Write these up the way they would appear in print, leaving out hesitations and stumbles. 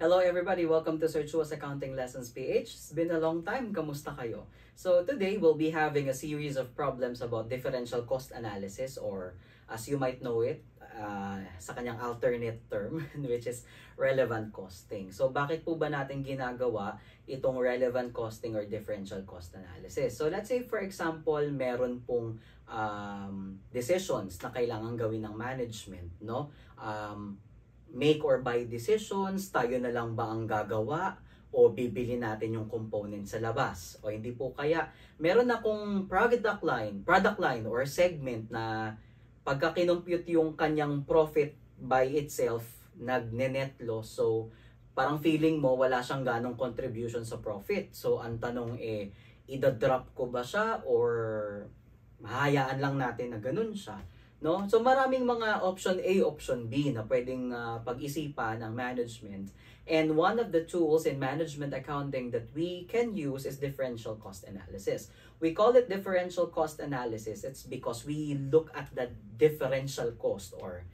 Hello everybody, welcome to Searchua's Accounting Lessons PH. It's been a long time, kamusta kayo? So today we'll be having a series of problems about differential cost analysis, or as you might know it, sa kanyang alternate term, which is relevant costing. So bakit po ba natin ginagawa itong relevant costing or differential cost analysis? So let's say for example, meron pong decisions na kailangan gawin ng management, no? Make or buy decisions, tayo na lang ba ang gagawa o bibili natin yung component sa labas? O hindi po kaya, meron akong product line or segment na pagka kinumpute yung kanyang profit by itself, nagne-net loss. So, parang feeling mo wala siyang ganong contribution sa profit. So, ang tanong ida-drop ko ba siya or mahayaan lang natin na ganun siya? No? So maraming mga option A, option B na pwedeng pag-isipan ng management. And one of the tools in management accounting that we can use is differential cost analysis. We call it differential cost analysis. It's because we look at the differential cost, or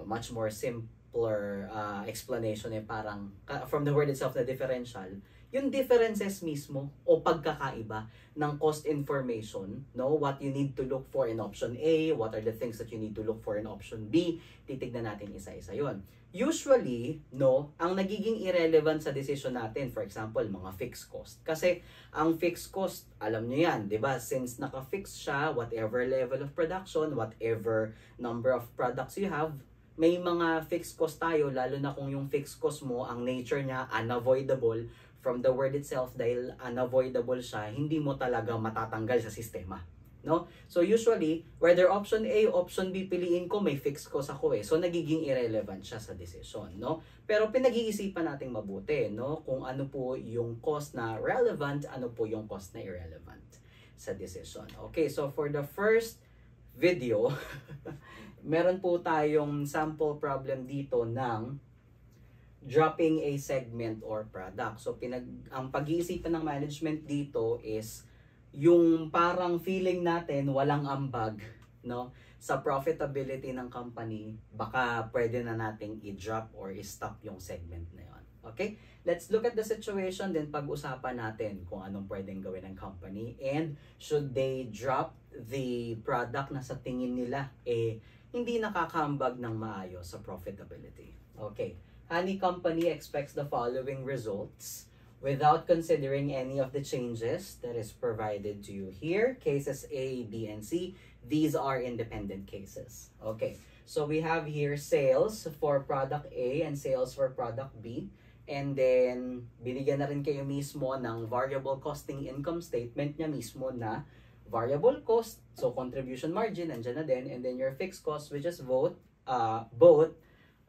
much more simpler explanation parang from the word itself na differential, yung differences mismo o pagkakaiba ng cost information, no? What you need to look for in option A, what are the things that you need to look for in option B, titignan natin isa-isa yon. Usually, no, ang nagiging irrelevant sa decision natin, for example, mga fixed cost. Kasi ang fixed cost, alam nyo yan, di ba? Since naka-fix siya, whatever level of production, whatever number of products you have, may mga fixed cost tayo, lalo na kung yung fixed cost mo, ang nature niya, unavoidable. From the word itself, dahil unavoidable siya, hindi mo talaga matatanggal sa sistema, no? So usually, whether option A, option B piliin ko, may fixed cost ako so nagiging irrelevant siya sa decision, no? Pero pinag-iisipan nating mabuti, no? Kung ano po yung cost na relevant, ano po yung cost na irrelevant sa decision. Okay, so for the first video, meron po tayong sample problem dito ng dropping a segment or product. So ang pag-iisipan ng management dito is yung parang feeling natin walang ambag, no, sa profitability ng company, baka pwede na nating i-drop or i-stop yung segment na yon. Okay? Let's look at the situation, then pag-usapan natin kung anong pwedeng gawin ng company and should they drop the product na sa tingin nila hindi nakakaambag ng maayos sa profitability. Okay. Honey Company expects the following results without considering any of the changes that is provided to you here. Cases A, B, and C. These are independent cases. Okay, so we have here sales for product A and sales for product B. And then, binigyan na rin kayo mismo ng variable costing income statement niya mismo na variable cost. So, contribution margin, andyan na din. And then your fixed cost, which is both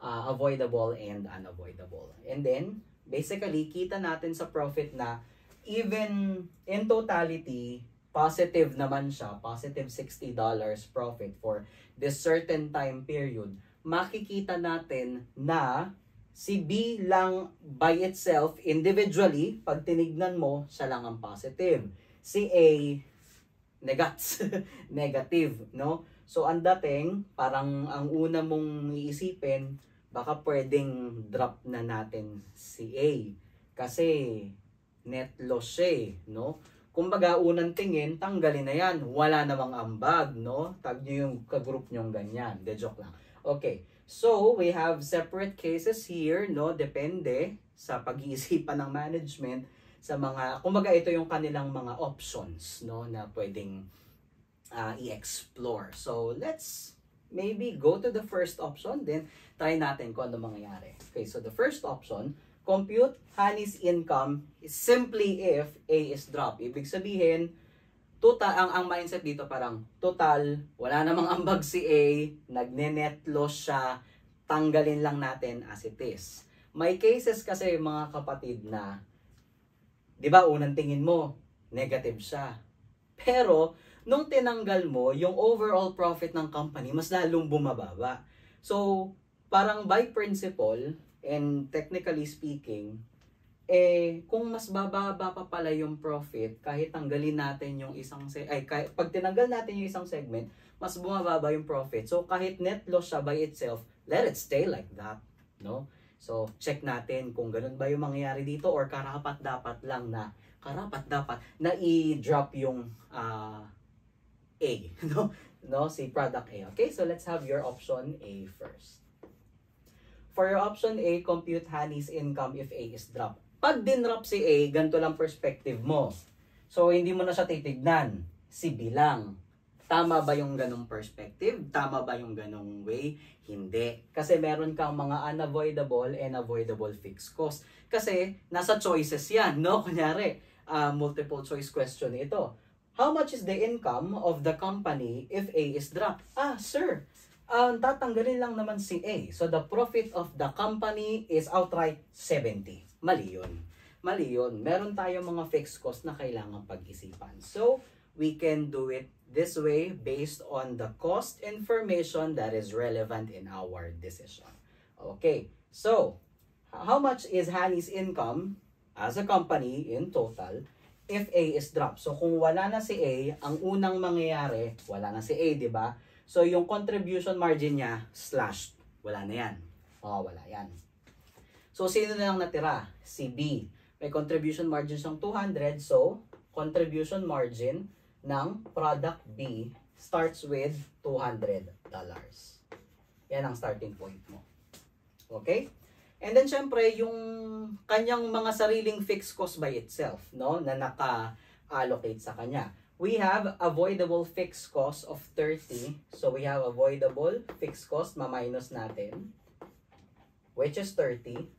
avoidable and unavoidable. And then, basically, kita natin sa profit na even in totality, positive naman siya, positive $60 profit for this certain time period. Makikita natin na si B lang by itself, individually, pag tinignan mo, siya lang ang positive. Si A, negative, no? So, ang dating, parang ang una mong iisipin, baka pwedeng drop na natin si A kasi net loss siya, no? Kumbaga, unang tingin, tanggalin na yan. Wala namang ambag, no? Tag nyo yung ka-group nyong ganyan. De joke lang. Okay. So, we have separate cases here, no? Depende sa pag-iisipan ng management sa mga, kumbaga ito yung kanilang mga options, no? Na pwedeng i-explore. So, let's maybe go to the first option, then try natin kung ano mangyayari. Okay, so the first option, compute Honey's income simply if A is drop. Ibig sabihin, total, ang mindset dito parang, total, wala namang ambag si A, nagne-net loss siya, tanggalin lang natin as it is. May cases kasi mga kapatid na, di ba, unang tingin mo, negative siya. Pero, nung tinanggal mo, yung overall profit ng company, mas lalong bumababa. So, parang by principle, and technically speaking, kung mas bababa pa pala yung profit, kahit tanggalin natin yung pag tinanggal natin yung isang segment, mas bumababa yung profit. So, kahit net loss siya by itself, let it stay like that, no? So, check natin kung ganun ba yung mangyayari dito or karapat-dapat lang na i-drop yung A, no? No, si product A. Okay, so let's have your option A first. For your option A, compute Honey's income if A is dropped. Pag dinrop si A, ganito lang perspective mo. So, hindi mo na siya titignan. Si B lang. Tama ba yung ganong perspective? Tama ba yung ganong way? Hindi. Kasi meron kang mga unavoidable and avoidable fixed cost. Kasi nasa choices yan, no? Kunyari, multiple choice question ito. How much is the income of the company if A is dropped? Sir, tatanggalin lang naman si A. So the profit of the company is outright 70. Mali yun. Mali yun. Meron tayong mga fixed cost na kailangan pag-isipan. So, we can do it this way based on the cost information that is relevant in our decision. Okay, so how much is Honey's income as a company in total if A is dropped? So kung wala na si A, ang unang mangyayari, wala na si A, di ba? So yung contribution margin niya, slashed. Wala na yan. Wala yan. So sino na lang natira? Si B. May contribution margin siyang 200, so contribution margin ng product B starts with $200. Yan ang starting point mo. Okay? And then syempre, yung kanyang mga sariling fixed cost by itself, no, na naka-allocate sa kanya. We have avoidable fixed cost of 30. So we have avoidable fixed cost, ma-minus natin, which is 30.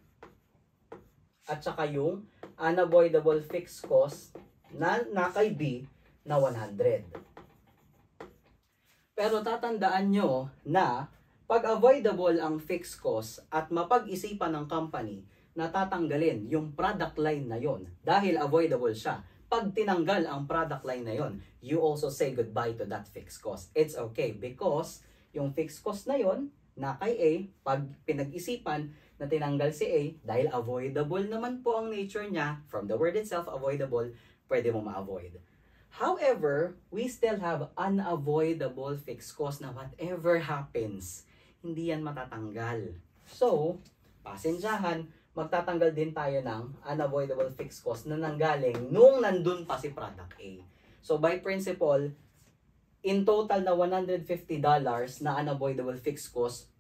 At saka yung unavoidable fixed cost na kay B na 100. Pero tatandaan nyo na pag avoidable ang fixed cost at mapag-isipan ng company na tatanggalin yung product line na yon dahil avoidable siya. Pag tinanggal ang product line na yon, you also say goodbye to that fixed cost. It's okay because yung fixed cost na yon na kay A, pag pinag-isipan na tinanggal si A, dahil avoidable naman po ang nature niya, from the word itself, avoidable, pwede mo ma-avoid. However, we still have unavoidable fixed cost na whatever happens, hindi yan matatanggal. So, pasensyahan, magtatanggal din tayo ng unavoidable fixed cost na nanggaling nung nandun pa si product A. So, by principle, in total na $150 na unavoidable fixed cost,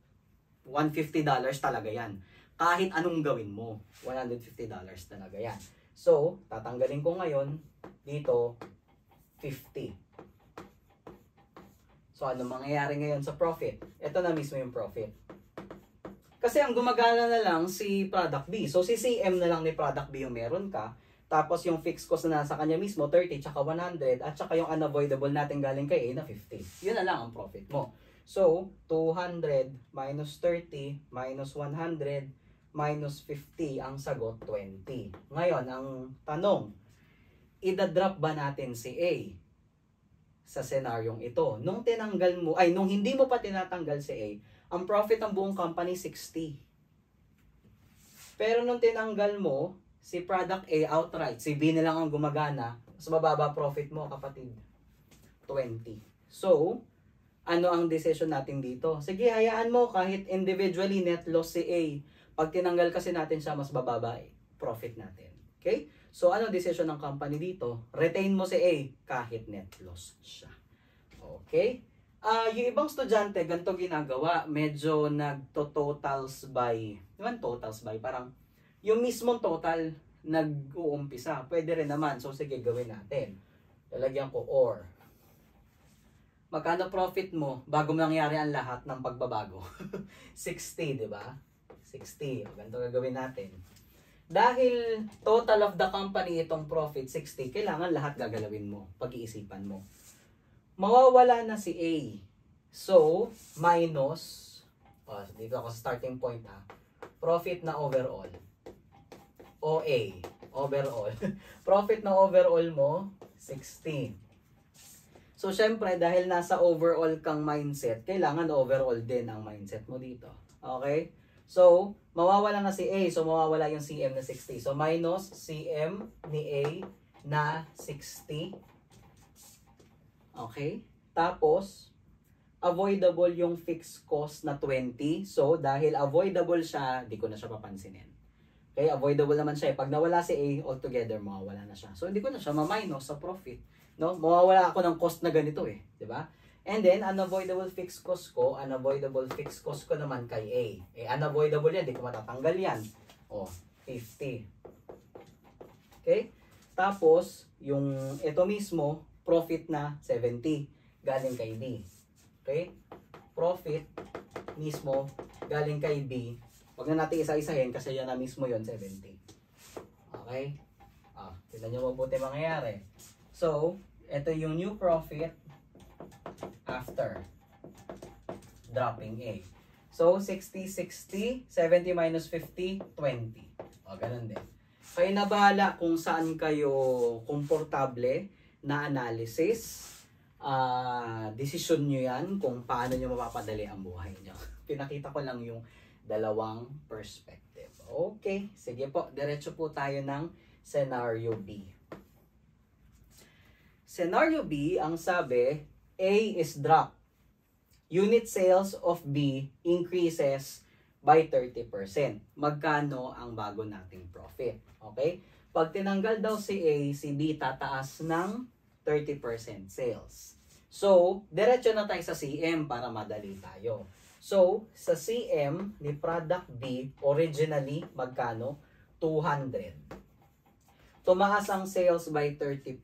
$150 talaga yan. Kahit anong gawin mo, $150 talaga yan. So, tatanggalin ko ngayon dito, 50. So, ano mangyayari ngayon sa profit? Ito na mismo yung profit. Kasi ang gumagana na lang si product B. So, si CM na lang ni product B yung meron ka. Tapos, yung fixed cost na nasa kanya mismo, 30, tsaka 100, at tsaka yung unavoidable natin galing kay A na 50. Yun na lang ang profit mo. So, 200 minus 30 minus 100 minus 50, ang sagot 20. Ngayon, ang tanong, idadrop ba natin si A sa senaryong ito? Nung tinanggal mo, nung hindi mo pa tinatanggal si A, ang profit ng buong company 60. Pero nung tinanggal mo si product A outright, si B na lang ang gumagana, mas mababa profit mo, kapatid, 20. So, ano ang decision natin dito? Sige, hayaan mo kahit individually net loss si A. Pag tinanggal kasi natin siya, mas bababa profit natin. Okay? So, ano decision ng company dito? Retain mo si A kahit net loss siya. Okay? Yung ibang estudyante, ganito ginagawa. Medyo nagto-totals by, parang yung mismong total nag-uumpisa. Pwede rin naman. So, sige, gawin natin. Lalagyan ko or. Magkano profit mo bago mangyari ang lahat ng pagbabago? 60, di ba? 60. Ganito gagawin natin. Dahil total of the company itong profit 60, kailangan lahat gagalawin mo, pag-iisipan mo. Mawawala na si A. So, minus, dito ako sa starting point profit na overall. OA, overall. Profit na overall mo, 60. So, syempre, dahil nasa overall kang mindset, kailangan overall din ang mindset mo dito. Okay? So, mawawala na si A. So, mawawala yung CM na 60. So, minus CM ni A na 60. Okay? Tapos, avoidable yung fixed cost na 20. So, dahil avoidable siya, di ko na siya papansinin. Okay, avoidable naman siya. Pag nawala si A, altogether, mawawala na siya. So, hindi ko na siya ma-minus sa profit. No? Mawawala ako ng cost na ganito eh. Diba? And then, unavoidable fixed cost ko, unavoidable fixed cost ko naman kay A. Eh, unavoidable yan, di ko matatanggal yan. O, 50. Okay? Tapos, yung ito mismo, profit na 70. Galing kay B. Okay? Profit mismo galing kay B. Huwag na natin isa-isahin kasi yan na mismo yon 70. Okay? Tignan nyo mabuti mangyayari. So, ito yung new profit after dropping A. So, 60, 60, 70 minus 50, 20. Ganun din. Kayo na bahala kung saan kayo komportable na analysis. Decision nyo yan kung paano nyo mapapadali ang buhay nyo. Pinakita ko lang yung dalawang perspective. Okay, sige po, diretso po tayo ng scenario B. Scenario B, ang sabi, A is dropped. Unit sales of B increases by 30%. Magkano ang bago nating profit? Okay? Pag tinanggal daw si A, si B tataas ng 30% sales. So, diretso na tayo sa CM para madali tayo. So, sa CM ni product B, originally, magkano? 200. Tumaas ang sales by 30%.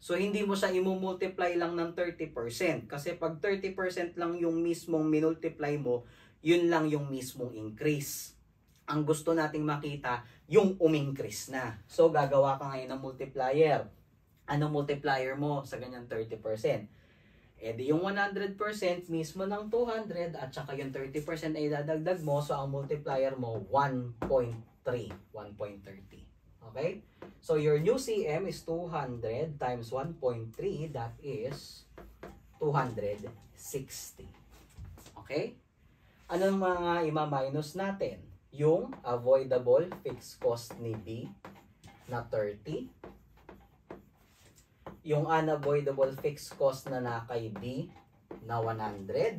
So, hindi mo siya i-multiply lang ng 30%. Kasi pag 30% lang yung mismong minultiply mo, yun lang yung mismong increase. Ang gusto nating makita, yung umingcrease na. So, gagawa ka ngayon ng multiplier. Anong multiplier mo sa ganyan 30%? E di yung 100% mismo ng 200 at saka yung 30% ay dadagdag mo. So, ang multiplier mo, 1.3. 1.30. Okay? So, your new CM is 200 times 1.3. That is 260. Okay? Anong mga ima-minus natin? Yung avoidable fixed cost ni B na 30. Yung unavoidable fixed cost na kay B na 100.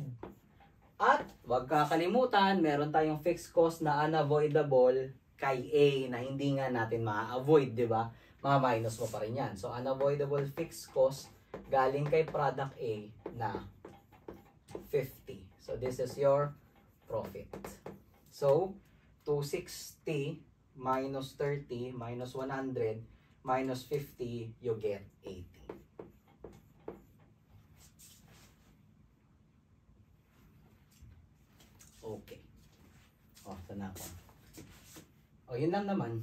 At wag kakalimutan, meron tayong fixed cost na unavoidable kay A na hindi nga natin ma-avoid, di ba? Ma-minus mo pa rin yan. So, unavoidable fixed cost galing kay product A na 50. So, this is your profit. So, 260 minus 30 minus 100 minus 50, you get 80. Okay. Sana ako. Yun lang naman.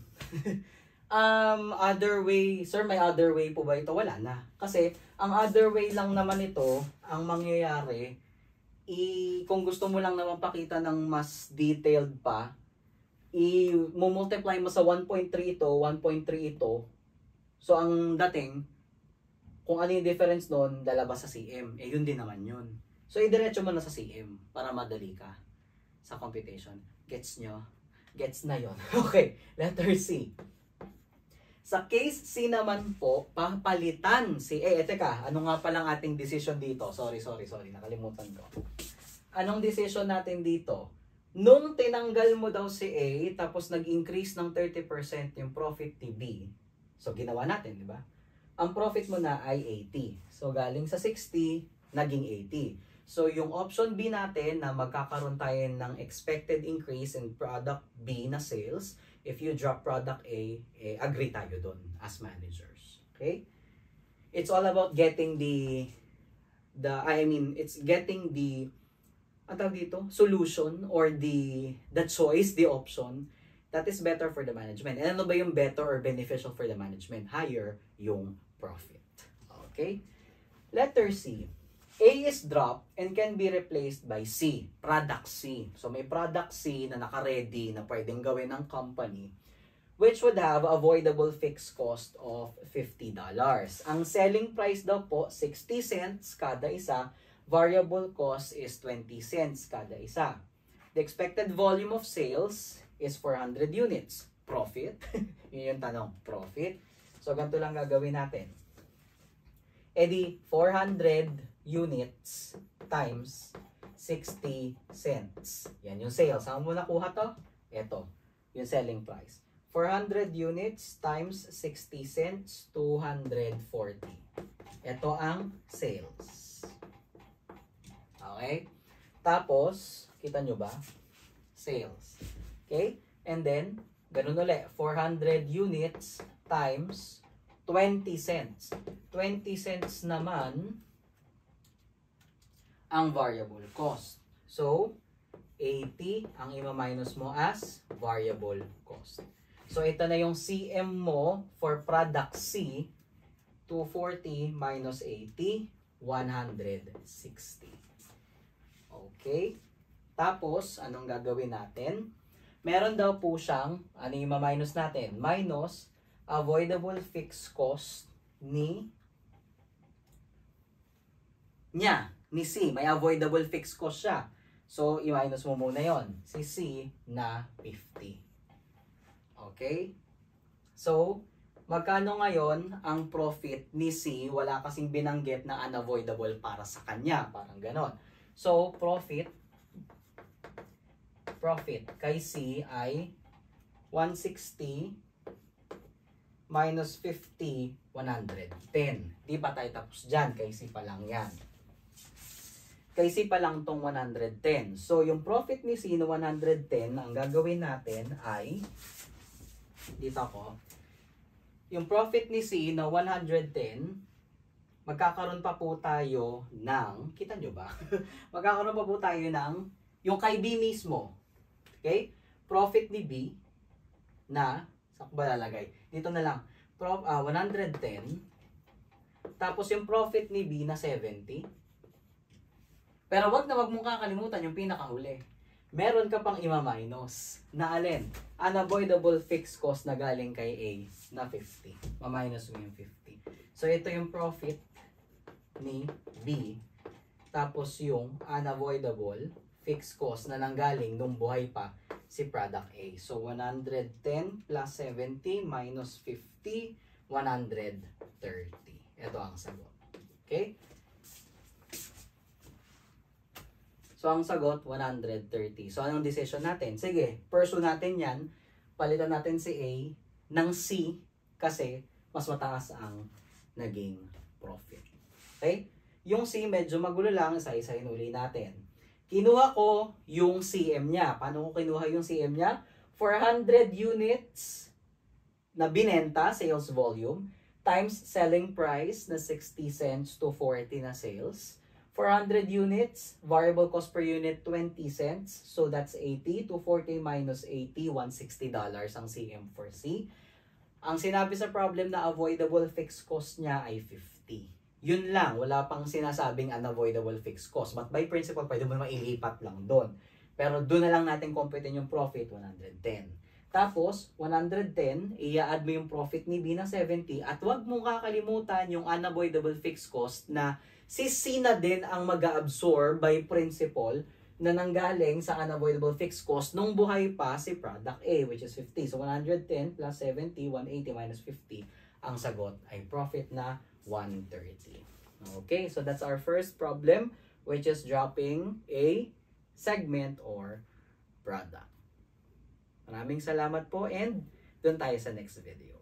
Other way, sir, may other way po ba ito? Wala na. Kasi, ang other way lang naman ito, ang mangyayari, kung gusto mo lang naman pakita ng mas detailed pa, i-multiply mo sa 1.3 ito, 1.3 ito. So, ang dating, kung ano yung difference nun, lalabas sa CM. Yun din naman yun. So, idiretso mo na sa CM para madali ka sa computation. Gets nyo? Gets na yon. Okay, letter C. Sa case C naman po, papalitan si A. Teka, ano nga palang ating decision dito? Sorry. Nakalimutan ko. Anong decision natin dito? Nung tinanggal mo daw si A, tapos nag-increase ng 30% yung profit ni B. So, ginawa natin, di ba? Ang profit mo na ay 80. So, galing sa 60, naging 80. So, yung option B natin na magkakaroon tayo ng expected increase in product B na sales, if you drop product A, agree tayo dun as managers. Okay? It's all about getting it's getting the solution or the choice, the option that is better for the management. And ano ba yung better or beneficial for the management? Higher yung profit. Okay? Letter C. A is dropped and can be replaced by C, product C. So may product C na naka-ready na pwedeng gawin ng company which would have avoidable fixed cost of $50. Ang selling price daw po, 60 cents kada isa. Variable cost is 20 cents kada isa. The expected volume of sales is 400 units. Profit? Yun yung tanong. Profit? So ganito lang gagawin natin. Di 400 units times 60 cents. Yan yung sales. Saan mo nakuha to? Ito, yung selling price. 400 units times 60 cents, 240. Ito ang sales. Okay? Tapos, kita nyo ba? Sales. Okay? And then, ganun ulit. 400 units times 20 cents. 20 cents naman ang variable cost. So, 80 ang ima-minus mo as variable cost. So, ito na yung CM mo for product C. 240 minus 80, 160. Okay? Tapos, anong gagawin natin? Meron daw po siyang, ano yung ma-minus natin? Minus avoidable fixed cost ni C. May avoidable fixed cost siya. So, i-minus mo muna yon. Si C na 50. Okay? So, magkano ngayon ang profit ni C? Wala kasing binanggit na unavoidable para sa kanya. Parang ganon. So, profit kay C ay 160 minus 50, 110. Di ba tayo tapos dyan? Kay C pa lang yan. Kay C pa lang tong 110. So, yung profit ni C na 110, ang gagawin natin ay, dito ako, yung profit ni C na 110, magkakaroon pa po tayo ng, kita nyo ba? Magkakaroon pa po tayo ng, yung kay B mismo. Okay? Profit ni B na, saan ko ba lalagay? Dito na lang, 110, tapos yung profit ni B na 70. Pero wag mong kakalimutan yung pinakahuli. Meron ka pang ima-minus. Na alin? Unavoidable fixed cost na galing kay A na 50. Ma-minus mo yung 50. So, ito yung profit ni B. Tapos yung unavoidable fixed cost na nanggaling nung buhay pa si product A. So, 110 plus 70 minus 50, 130. Ito ang sagot. Okay? So, ang sagot, 130. So, anong decision natin? Sige, pursue natin yan. Palitan natin si A ng C kasi mas mataas ang naging profit. Okay? Yung C, medyo magulo lang. Isa-isahin uli natin. Kinuha ko yung CM niya. Paano ko kinuha yung CM niya? 400 units na binenta, sales volume, times selling price na 60 cents to 40 na sales. 400 units, variable cost per unit 20 cents. So that's 80. 240 minus 80, $160 ang CM for C. Ang sinabi sa problem na avoidable fixed cost niya ay 50. Yun lang, wala pang sinasabing unavoidable fixed cost. But by principle, pwede mo mailipat lang doon. Pero doon na lang natin computein yung profit, 110. Tapos, 110, i-add mo yung profit ni B na 70. At huwag mong kakalimutan yung unavoidable fixed cost na si C na din ang mag-absorb by principle na nanggaling sa unavoidable fixed cost nung buhay pa si product A, which is 50. So, 110 plus 70, 180 minus 50. Ang sagot ay profit na 130. Okay, so that's our first problem, which is dropping a segment or product. Maraming salamat po and doon tayo sa next video.